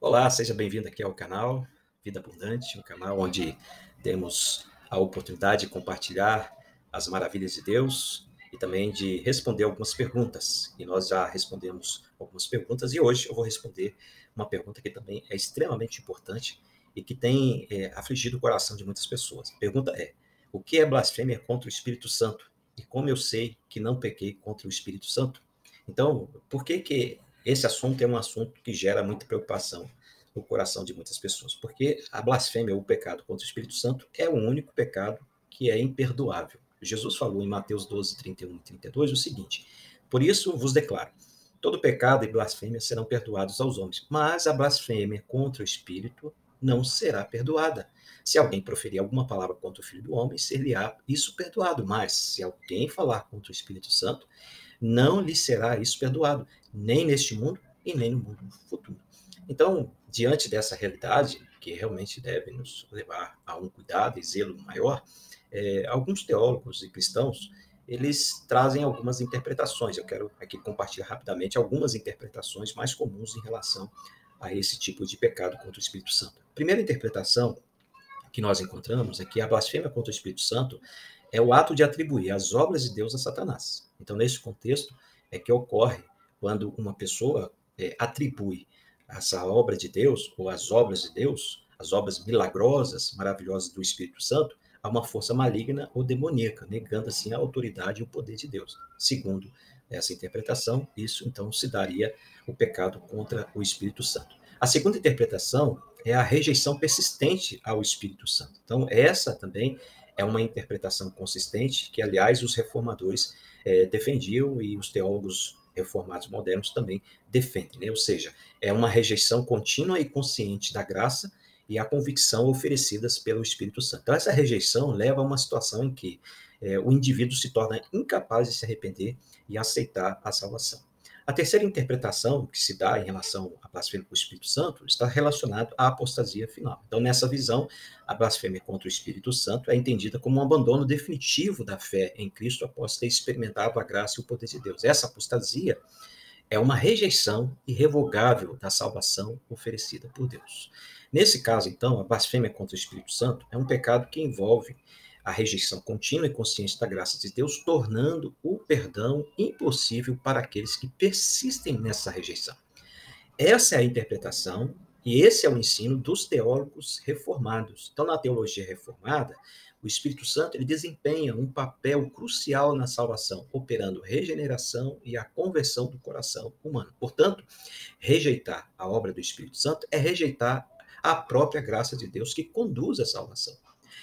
Olá, seja bem-vindo aqui ao canal Vida Abundante, um canal onde temos a oportunidade de compartilhar as maravilhas de Deus e também de responder algumas perguntas. E nós já respondemos algumas perguntas e hoje eu vou responder uma pergunta que também é extremamente importante e que tem afligido o coração de muitas pessoas. A pergunta é: o que é blasfêmia contra o Espírito Santo? E como eu sei que não pequei contra o Espírito Santo? Então, por que que esse assunto é um assunto que gera muita preocupação no coração de muitas pessoas? Porque a blasfêmia, ou o pecado contra o Espírito Santo, é o único pecado que é imperdoável. Jesus falou em Mateus 12, 31 e 32 o seguinte: por isso vos declaro, todo pecado e blasfêmia serão perdoados aos homens, mas a blasfêmia contra o Espírito não será perdoada. Se alguém proferir alguma palavra contra o Filho do Homem, ser-lhe-á isso perdoado, mas se alguém falar contra o Espírito Santo, não lhe será isso perdoado, nem neste mundo e nem no mundo futuro. Então, diante dessa realidade, que realmente deve nos levar a um cuidado e zelo maior, alguns teólogos e cristãos, eles trazem algumas interpretações. Eu quero aqui compartilhar rapidamente algumas interpretações mais comuns em relação a esse tipo de pecado contra o Espírito Santo. A primeira interpretação que nós encontramos é que a blasfêmia contra o Espírito Santo é o ato de atribuir as obras de Deus a Satanás. Então, nesse contexto, é que ocorre quando uma pessoa atribui essa obra de Deus, ou as obras de Deus, as obras milagrosas, maravilhosas do Espírito Santo, a uma força maligna ou demoníaca, negando assim a autoridade e o poder de Deus. Segundo essa interpretação, isso então se daria o pecado contra o Espírito Santo. A segunda interpretação é a rejeição persistente ao Espírito Santo. Então, essa também é uma interpretação consistente que, aliás, os reformadores defendiam e os teólogos reformados modernos também defendem, né? Ou seja, é uma rejeição contínua e consciente da graça e a convicção oferecidas pelo Espírito Santo. Então, essa rejeição leva a uma situação em que o indivíduo se torna incapaz de se arrepender e aceitar a salvação. A terceira interpretação que se dá em relação à blasfêmia contra o Espírito Santo está relacionado à apostasia final. Então, nessa visão, a blasfêmia contra o Espírito Santo é entendida como um abandono definitivo da fé em Cristo após ter experimentado a graça e o poder de Deus. Essa apostasia é uma rejeição irrevogável da salvação oferecida por Deus. Nesse caso, então, a blasfêmia contra o Espírito Santo é um pecado que envolve a rejeição contínua e consciente da graça de Deus, tornando o perdão impossível para aqueles que persistem nessa rejeição. Essa é a interpretação e esse é o ensino dos teólogos reformados. Então, na teologia reformada, o Espírito Santo ele desempenha um papel crucial na salvação, operando regeneração e a conversão do coração humano. Portanto, rejeitar a obra do Espírito Santo é rejeitar a própria graça de Deus que conduz à salvação.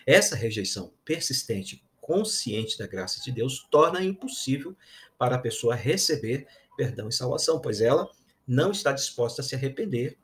Essa rejeição persistente, consciente da graça de Deus, torna impossível para a pessoa receber perdão e salvação, pois ela não está disposta a se arrepender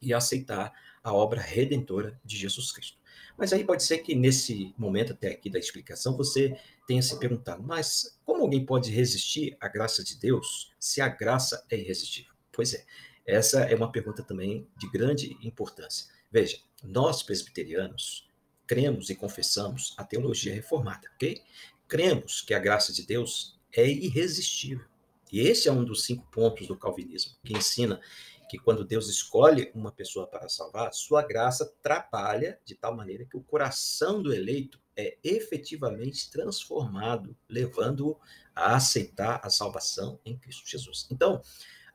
e aceitar a obra redentora de Jesus Cristo. Mas aí pode ser que nesse momento até aqui da explicação você tenha se perguntado, mas como alguém pode resistir à graça de Deus se a graça é irresistível? Pois é, essa é uma pergunta também de grande importância. Veja, nós presbiterianos cremos e confessamos a teologia reformada, ok? Cremos que a graça de Deus é irresistível. E esse é um dos 5 pontos do calvinismo, que ensina que quando Deus escolhe uma pessoa para salvar, sua graça trabalha de tal maneira que o coração do eleito é efetivamente transformado, levando-o a aceitar a salvação em Cristo Jesus. Então,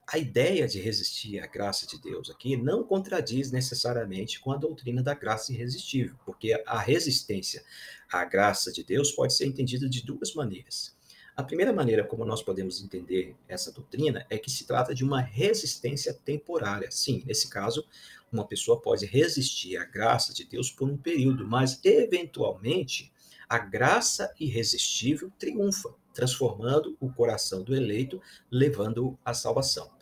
a ideia de resistir à graça de Deus aqui não contradiz necessariamente com a doutrina da graça irresistível, porque a resistência à graça de Deus pode ser entendida de duas maneiras. A primeira maneira como nós podemos entender essa doutrina é que se trata de uma resistência temporária. Sim, nesse caso, uma pessoa pode resistir à graça de Deus por um período, mas eventualmente a graça irresistível triunfa, transformando o coração do eleito, levando-o à salvação.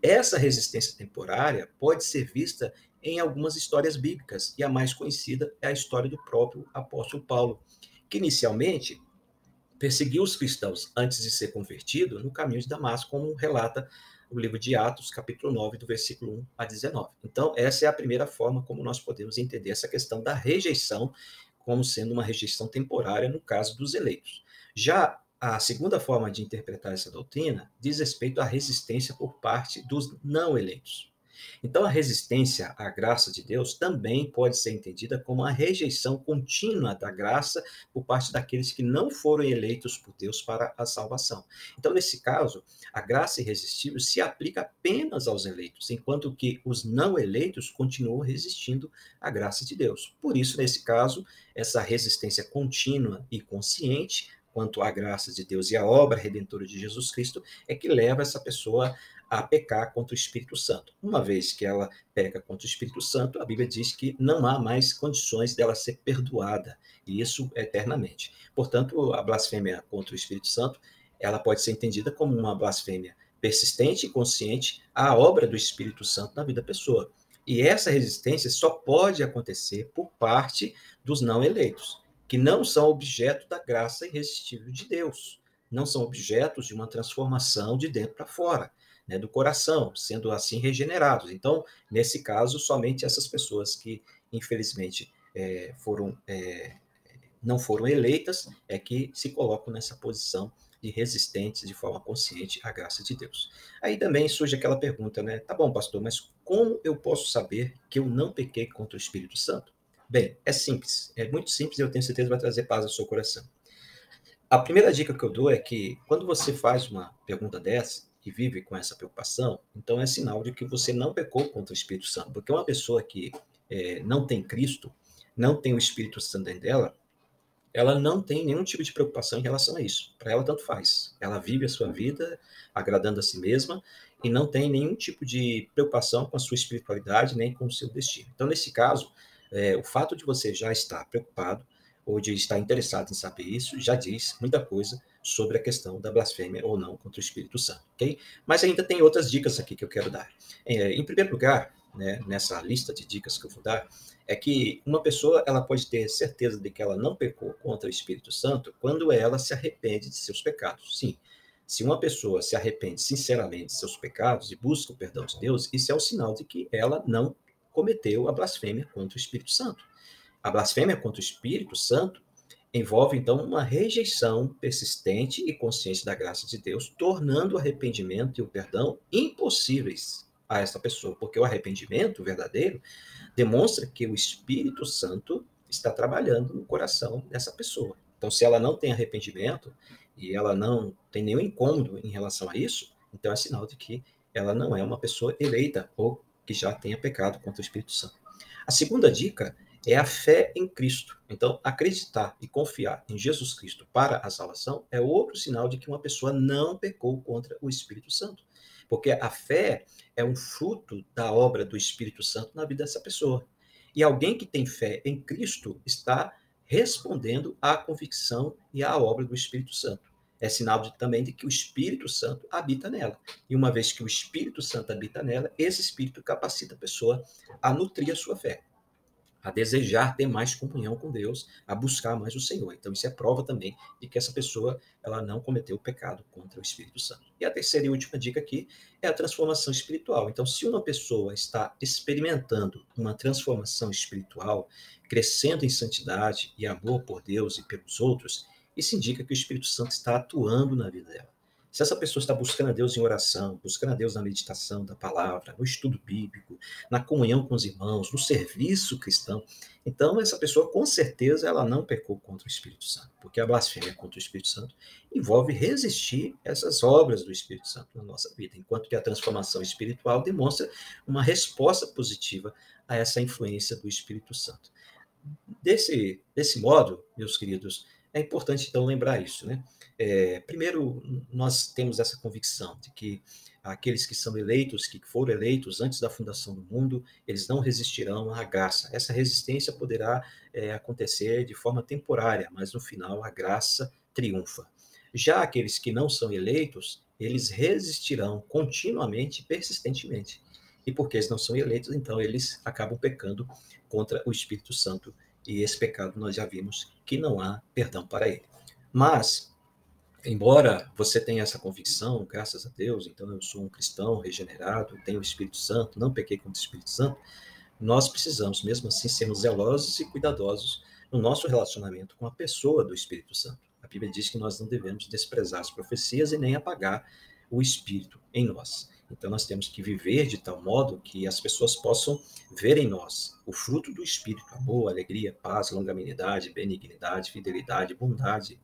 Essa resistência temporária pode ser vista em algumas histórias bíblicas, e a mais conhecida é a história do próprio apóstolo Paulo, que inicialmente perseguiu os cristãos antes de ser convertido no caminho de Damasco, como relata o livro de Atos, capítulo 9, do versículo 1 a 19. Então, essa é a primeira forma como nós podemos entender essa questão da rejeição como sendo uma rejeição temporária no caso dos eleitos. Já a segunda forma de interpretar essa doutrina diz respeito à resistência por parte dos não eleitos. Então, a resistência à graça de Deus também pode ser entendida como a rejeição contínua da graça por parte daqueles que não foram eleitos por Deus para a salvação. Então, nesse caso, a graça irresistível se aplica apenas aos eleitos, enquanto que os não eleitos continuam resistindo à graça de Deus. Por isso, nesse caso, essa resistência contínua e consciente quanto à graça de Deus e à obra redentora de Jesus Cristo é que leva essa pessoa a pecar contra o Espírito Santo. Uma vez que ela peca contra o Espírito Santo, a Bíblia diz que não há mais condições dela ser perdoada, e isso eternamente. Portanto, a blasfêmia contra o Espírito Santo, ela pode ser entendida como uma blasfêmia persistente e consciente à obra do Espírito Santo na vida da pessoa. E essa resistência só pode acontecer por parte dos não eleitos, que não são objeto da graça irresistível de Deus, não são objetos de uma transformação de dentro para fora, né, do coração, sendo assim regenerados. Então, nesse caso, somente essas pessoas que, infelizmente, não foram eleitas é que se colocam nessa posição de resistentes de forma consciente à graça de Deus. Aí também surge aquela pergunta, né? Tá bom, pastor, mas como eu posso saber que eu não pequei contra o Espírito Santo? Bem, é simples, é muito simples e eu tenho certeza que vai trazer paz ao seu coração. A primeira dica que eu dou é que quando você faz uma pergunta dessa e vive com essa preocupação, então é sinal de que você não pecou contra o Espírito Santo, porque uma pessoa que não tem Cristo, não tem o Espírito Santo dentro dela, ela não tem nenhum tipo de preocupação em relação a isso. Para ela, tanto faz. Ela vive a sua vida agradando a si mesma e não tem nenhum tipo de preocupação com a sua espiritualidade nem com o seu destino. Então, nesse caso, o fato de você já estar preocupado ou de estar interessado em saber isso já diz muita coisa sobre a questão da blasfêmia ou não contra o Espírito Santo, ok? Mas ainda tem outras dicas aqui que eu quero dar. Em primeiro lugar, né, nessa lista de dicas que eu vou dar, é que uma pessoa ela pode ter certeza de que ela não pecou contra o Espírito Santo quando ela se arrepende de seus pecados. Sim, se uma pessoa se arrepende sinceramente de seus pecados e busca o perdão de Deus, isso é o sinal de que ela não cometeu a blasfêmia contra o Espírito Santo. A blasfêmia contra o Espírito Santo envolve, então, uma rejeição persistente e consciente da graça de Deus, tornando o arrependimento e o perdão impossíveis a essa pessoa, porque o arrependimento verdadeiro demonstra que o Espírito Santo está trabalhando no coração dessa pessoa. Então, se ela não tem arrependimento e ela não tem nenhum incômodo em relação a isso, então é sinal de que ela não é uma pessoa eleita ou que já tenha pecado contra o Espírito Santo. A segunda dica é a fé em Cristo. Então, acreditar e confiar em Jesus Cristo para a salvação é outro sinal de que uma pessoa não pecou contra o Espírito Santo. Porque a fé é um fruto da obra do Espírito Santo na vida dessa pessoa. E alguém que tem fé em Cristo está respondendo à convicção e à obra do Espírito Santo. É sinal também de que o Espírito Santo habita nela. E uma vez que o Espírito Santo habita nela, esse Espírito capacita a pessoa a nutrir a sua fé, a desejar ter mais comunhão com Deus, a buscar mais o Senhor. Então, isso é prova também de que essa pessoa ela não cometeu o pecado contra o Espírito Santo. E a terceira e última dica aqui é a transformação espiritual. Então, se uma pessoa está experimentando uma transformação espiritual, crescendo em santidade e amor por Deus e pelos outros, isso indica que o Espírito Santo está atuando na vida dela. Se essa pessoa está buscando a Deus em oração, buscando a Deus na meditação da palavra, no estudo bíblico, na comunhão com os irmãos, no serviço cristão, então essa pessoa com certeza ela não pecou contra o Espírito Santo, porque a blasfêmia contra o Espírito Santo envolve resistir essas obras do Espírito Santo na nossa vida, enquanto que a transformação espiritual demonstra uma resposta positiva a essa influência do Espírito Santo. Desse modo, meus queridos, é importante então lembrar isso, né? Primeiro, nós temos essa convicção de que aqueles que são eleitos, que foram eleitos antes da fundação do mundo, eles não resistirão à graça. Essa resistência poderá acontecer de forma temporária, mas no final a graça triunfa. Já aqueles que não são eleitos, eles resistirão continuamente, persistentemente. E porque eles não são eleitos, então eles acabam pecando contra o Espírito Santo. E esse pecado nós já vimos que não há perdão para ele. Mas, embora você tenha essa convicção, graças a Deus, então eu sou um cristão regenerado, tenho o Espírito Santo, não pequei contra o Espírito Santo, nós precisamos, mesmo assim, sermos zelosos e cuidadosos no nosso relacionamento com a pessoa do Espírito Santo. A Bíblia diz que nós não devemos desprezar as profecias e nem apagar o Espírito em nós. Então, nós temos que viver de tal modo que as pessoas possam ver em nós o fruto do Espírito: amor, alegria, paz, longanimidade, benignidade, fidelidade, bondade,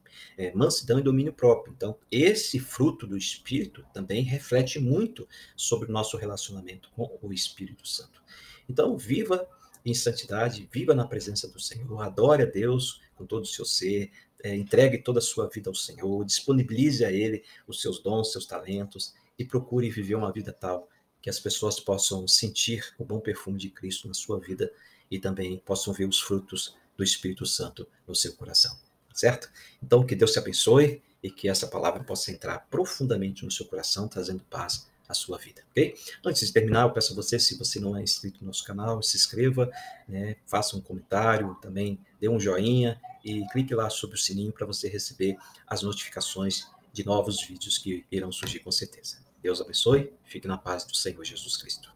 mansidão e domínio próprio. Então, esse fruto do Espírito também reflete muito sobre o nosso relacionamento com o Espírito Santo. Então, viva em santidade, viva na presença do Senhor, adore a Deus com todo o seu ser, entregue toda a sua vida ao Senhor, disponibilize a Ele os seus dons, seus talentos, e procure viver uma vida tal que as pessoas possam sentir o bom perfume de Cristo na sua vida e também possam ver os frutos do Espírito Santo no seu coração, certo? Então, que Deus te abençoe e que essa palavra possa entrar profundamente no seu coração, trazendo paz à sua vida, ok? Antes de terminar, eu peço a você, se você não é inscrito no nosso canal, se inscreva, né, faça um comentário, também dê um joinha e clique lá sobre o sininho para você receber as notificações de novos vídeos que irão surgir com certeza. Deus abençoe, fique na paz do Senhor Jesus Cristo.